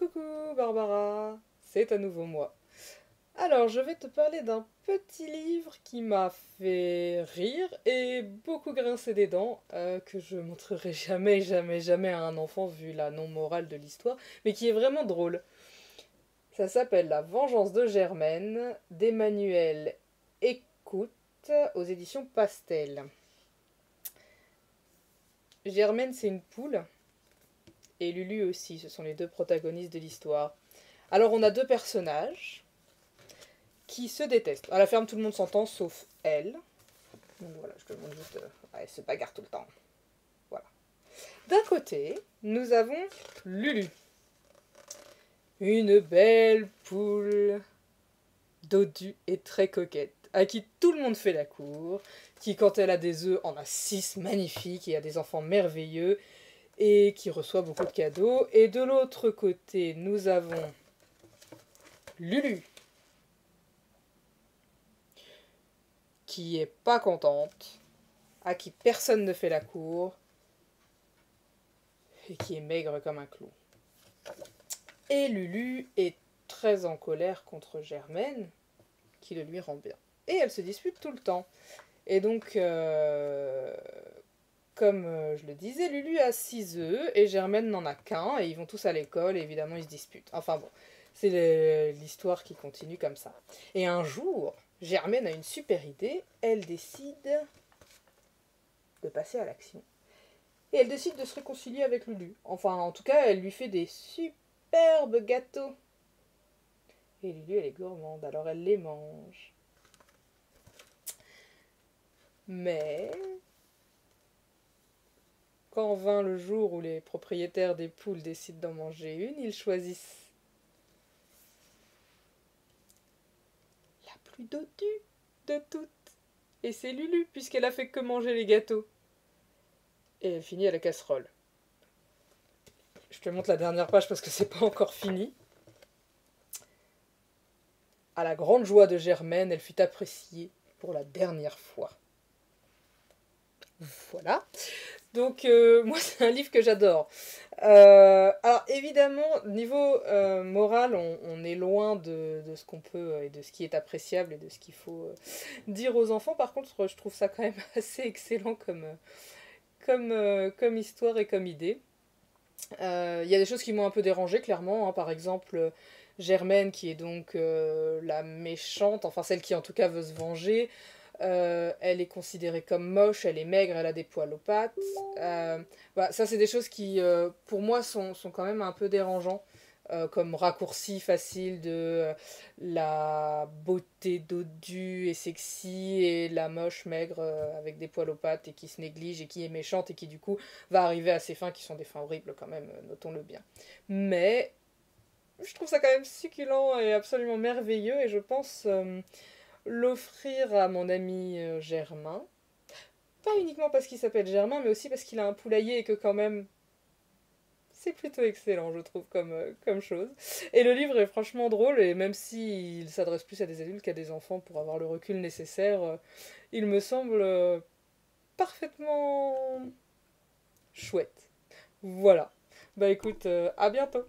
Coucou Barbara, c'est à nouveau moi. Alors, je vais te parler d'un petit livre qui m'a fait rire et beaucoup grincer des dents, que je montrerai jamais, jamais, jamais à un enfant vu la non-morale de l'histoire, mais qui est vraiment drôle. Ça s'appelle La vengeance de Germaine d'Emmanuel Écoute aux éditions Pastel. Germaine, c'est une poule, et Lulu aussi, ce sont les deux protagonistes de l'histoire. Alors, on a deux personnages qui se détestent. À la ferme, tout le monde s'entend, sauf elle. Donc voilà, je te montre juste... elle se bagarre tout le temps. Voilà. D'un côté, nous avons Lulu. Une belle poule dodue et très coquette, à qui tout le monde fait la cour, qui quand elle a des œufs en a 6 magnifiques et a des enfants merveilleux, et qui reçoit beaucoup de cadeaux. Et de l'autre côté, nous avons Lulu, qui est pas contente, à qui personne ne fait la cour, et qui est maigre comme un clou. Et Lulu est très en colère contre Germaine, qui le lui rend bien. Et elles se disputent tout le temps. Et donc, comme je le disais, Lulu a 6 œufs, et Germaine n'en a qu'un, et ils vont tous à l'école, et évidemment ils se disputent. Enfin bon, c'est l'histoire qui continue comme ça. Et un jour, Germaine a une super idée, elle décide de passer à l'action. Et elle décide de se réconcilier avec Lulu. Enfin, en tout cas, elle lui fait des superbes gâteaux. Et Lulu, elle est gourmande, alors elle les mange. Mais, quand vint le jour où les propriétaires des poules décident d'en manger une, ils choisissent la plus dodue de toutes. Et c'est Lulu, puisqu'elle a fait que manger les gâteaux. Et elle finit à la casserole. Je te montre la dernière page parce que c'est pas encore fini. À la grande joie de Germaine, elle fut appréciée pour la dernière fois. Voilà. Donc, moi, c'est un livre que j'adore. Alors, évidemment, niveau moral, on est loin de ce qu'on peut et de ce qui est appréciable et de ce qu'il faut dire aux enfants. Par contre, je trouve ça quand même assez excellent comme histoire et comme idée. Il y a des choses qui m'ont un peu dérangée, clairement. Hein. Par exemple, Germaine, qui est donc la méchante, enfin celle qui en tout cas veut se venger. Elle est considérée comme moche, elle est maigre, elle a des poils aux pattes. Voilà, ça, c'est des choses qui, pour moi, sont quand même un peu dérangeants. Comme raccourci facile de la beauté dodue et sexy et la moche maigre avec des poils aux pattes et qui se néglige et qui est méchante et qui du coup va arriver à ses fins qui sont des fins horribles quand même, notons-le bien. Mais je trouve ça quand même succulent et absolument merveilleux et je pense l'offrir à mon ami Germain. Pas uniquement parce qu'il s'appelle Germain, mais aussi parce qu'il a un poulailler et que quand même, c'est plutôt excellent, je trouve, comme chose. Et le livre est franchement drôle, et même s'il s'adresse plus à des adultes qu'à des enfants pour avoir le recul nécessaire, il me semble parfaitement chouette. Voilà. Bah écoute, à bientôt.